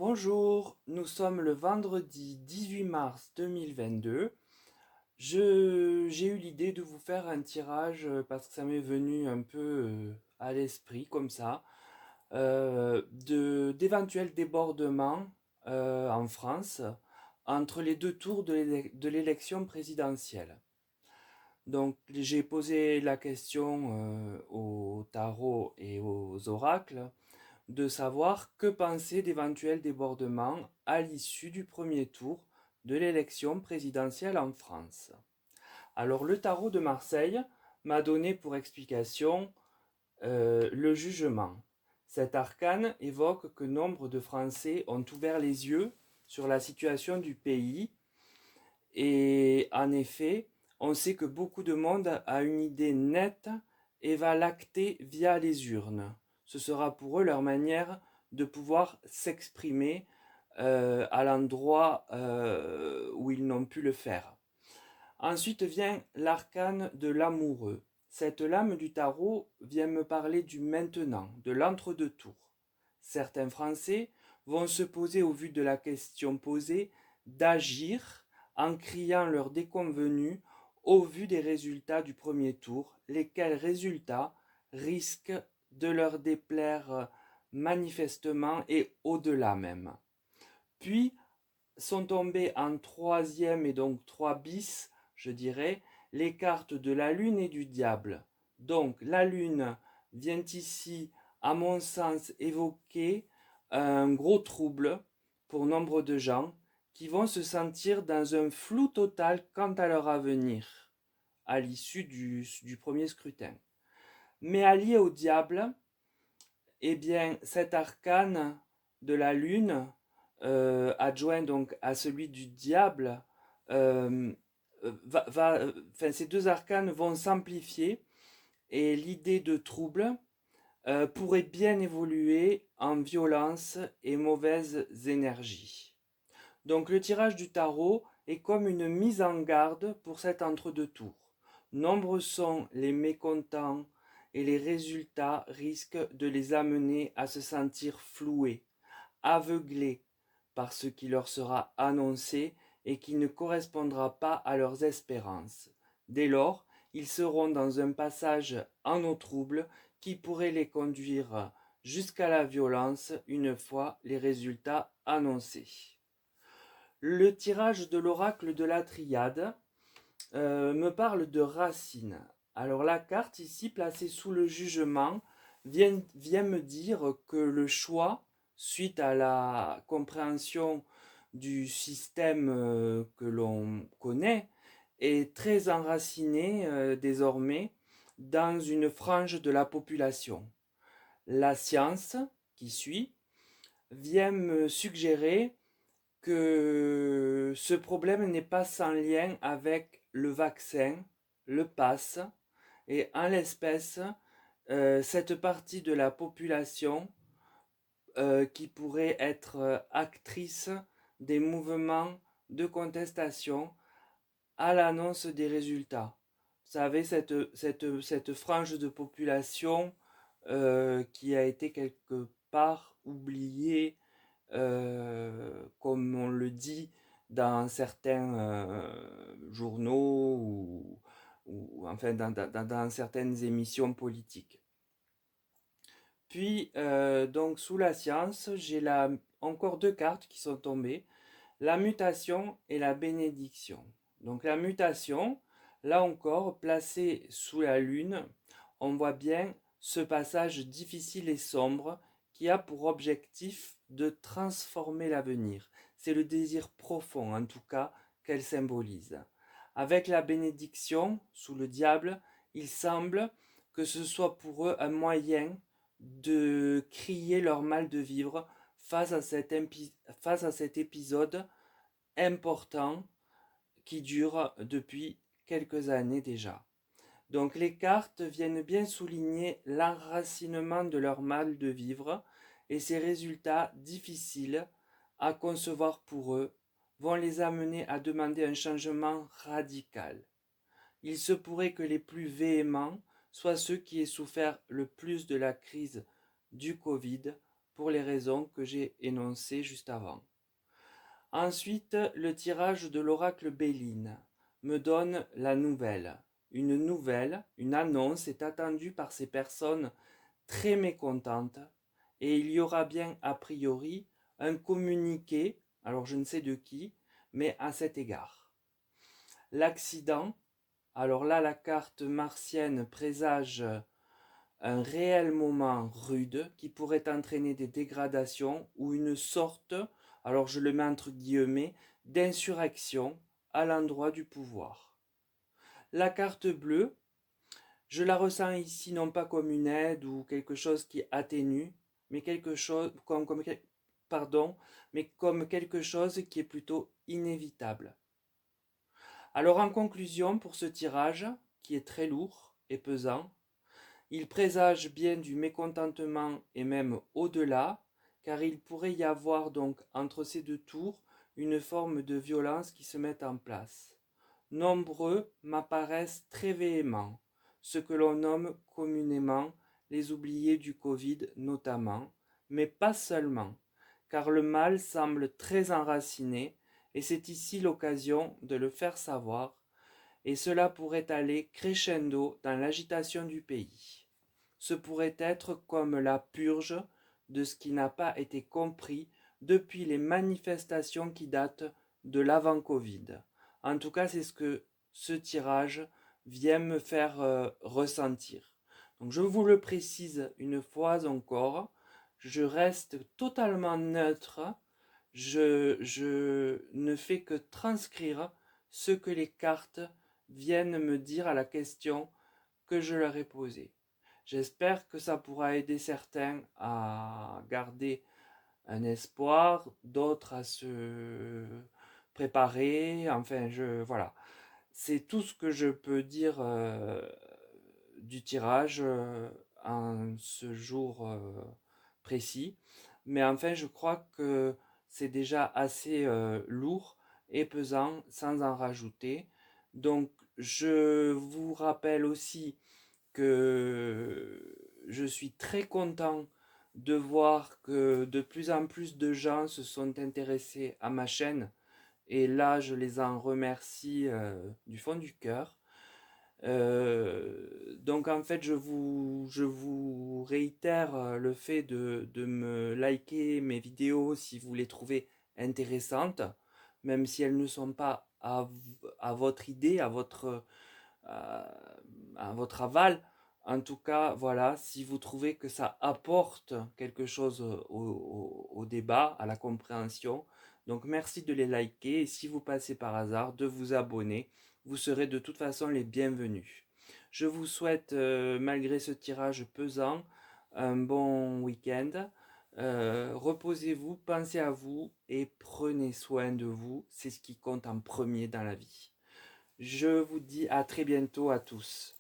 Bonjour, nous sommes le vendredi 18 mars 2022. J'ai eu l'idée de vous faire un tirage parce que ça m'est venu un peu à l'esprit comme ça, d'éventuels débordements en France entre les deux tours de l'élection présidentielle. Donc j'ai posé la question au tarot et aux oracles de savoir que penser d'éventuels débordements à l'issue du premier tour de l'élection présidentielle en France. Alors le tarot de Marseille m'a donné pour explication le jugement. Cet arcane évoque que nombre de Français ont ouvert les yeux sur la situation du pays et en effet, on sait que beaucoup de monde a une idée nette et va l'acter via les urnes. Ce sera pour eux leur manière de pouvoir s'exprimer à l'endroit où ils n'ont pu le faire. Ensuite vient l'arcane de l'amoureux. Cette lame du tarot vient me parler du maintenant, de l'entre-deux tours. Certains Français vont se poser au vu de la question posée d'agir en criant leur déconvenue au vu des résultats du premier tour, lesquels résultats risquent de leur déplaire manifestement et au-delà même. Puis sont tombés en troisième et donc 3 bis, je dirais, les cartes de la lune et du diable. Donc la lune vient ici, à mon sens, évoquer un gros trouble pour nombre de gens qui vont se sentir dans un flou total quant à leur avenir à l'issue du premier scrutin. Mais allié au diable, eh bien, cet arcane de la lune, adjoint donc à celui du diable, euh, ces deux arcanes vont s'amplifier et l'idée de trouble pourrait bien évoluer en violence et mauvaises énergies. Donc le tirage du tarot est comme une mise en garde pour cet entre-deux tours. Nombreux sont les mécontents et les résultats risquent de les amener à se sentir floués, aveuglés par ce qui leur sera annoncé et qui ne correspondra pas à leurs espérances. Dès lors, ils seront dans un passage en eau trouble qui pourrait les conduire jusqu'à la violence une fois les résultats annoncés. Le tirage de l'oracle de la triade me parle de racines. Alors la carte ici placée sous le jugement vient me dire que le choix, suite à la compréhension du système que l'on connaît, est très enraciné désormais dans une frange de la population. La science, qui suit, vient me suggérer que ce problème n'est pas sans lien avec le vaccin, le pass, et en l'espèce, cette partie de la population qui pourrait être actrice des mouvements de contestation à l'annonce des résultats. Vous savez, cette frange de population qui a été quelque part oubliée comme on le dit dans certains journaux ou enfin dans certaines émissions politiques. Puis, donc sous la science, j'ai encore deux cartes qui sont tombées, la mutation et la bénédiction. Donc la mutation, là encore, placée sous la lune, on voit bien ce passage difficile et sombre qui a pour objectif de transformer l'avenir. C'est le désir profond, en tout cas, qu'elle symbolise. Avec la bénédiction, sous le diable, il semble que ce soit pour eux un moyen de crier leur mal de vivre face à cet épisode important qui dure depuis quelques années déjà. Donc les cartes viennent bien souligner l'enracinement de leur mal de vivre et ces résultats difficiles à concevoir pour eux vont les amener à demander un changement radical. Il se pourrait que les plus véhéments soient ceux qui aient souffert le plus de la crise du Covid pour les raisons que j'ai énoncées juste avant. Ensuite, le tirage de l'oracle Béline me donne la nouvelle. Une annonce est attendue par ces personnes très mécontentes et il y aura bien a priori un communiqué, alors je ne sais de qui, mais à cet égard. L'accident, alors là la carte martienne présage un réel moment rude qui pourrait entraîner des dégradations ou une sorte, alors je le mets entre guillemets, d'insurrection à l'endroit du pouvoir. La carte bleue, je la ressens ici non pas comme une aide ou quelque chose qui atténue, mais quelque chose mais comme quelque chose qui est plutôt inévitable. Alors en conclusion pour ce tirage, qui est très lourd et pesant, il présage bien du mécontentement et même au-delà, car il pourrait y avoir donc entre ces deux tours une forme de violence qui se met en place. Nombreux m'apparaissent très véhéments, ce que l'on nomme communément les oubliés du Covid notamment, mais pas seulement, car le mal semble très enraciné et c'est ici l'occasion de le faire savoir, et cela pourrait aller crescendo dans l'agitation du pays. Ce pourrait être comme la purge de ce qui n'a pas été compris depuis les manifestations qui datent de l'avant-Covid. En tout cas, c'est ce que ce tirage vient me faire ressentir. Donc je vous le précise une fois encore, je reste totalement neutre, je ne fais que transcrire ce que les cartes viennent me dire à la question que je leur ai posée. J'espère que ça pourra aider certains à garder un espoir, d'autres à se préparer. Enfin, voilà. C'est tout ce que je peux dire du tirage en ce jour précis. Mais enfin, je crois que c'est déjà assez lourd et pesant sans en rajouter. Donc, je vous rappelle aussi que je suis très content de voir que de plus en plus de gens se sont intéressés à ma chaîne. Et là, je les en remercie du fond du cœur. Donc en fait, je vous réitère le fait de me liker mes vidéos si vous les trouvez intéressantes, même si elles ne sont pas à votre idée, à votre aval. En tout cas, voilà, si vous trouvez que ça apporte quelque chose au débat, à la compréhension, donc merci de les liker et si vous passez par hasard, de vous abonner. Vous serez de toute façon les bienvenus. Je vous souhaite, malgré ce tirage pesant, un bon week-end. Reposez-vous, pensez à vous et prenez soin de vous. C'est ce qui compte en premier dans la vie. Je vous dis à très bientôt à tous.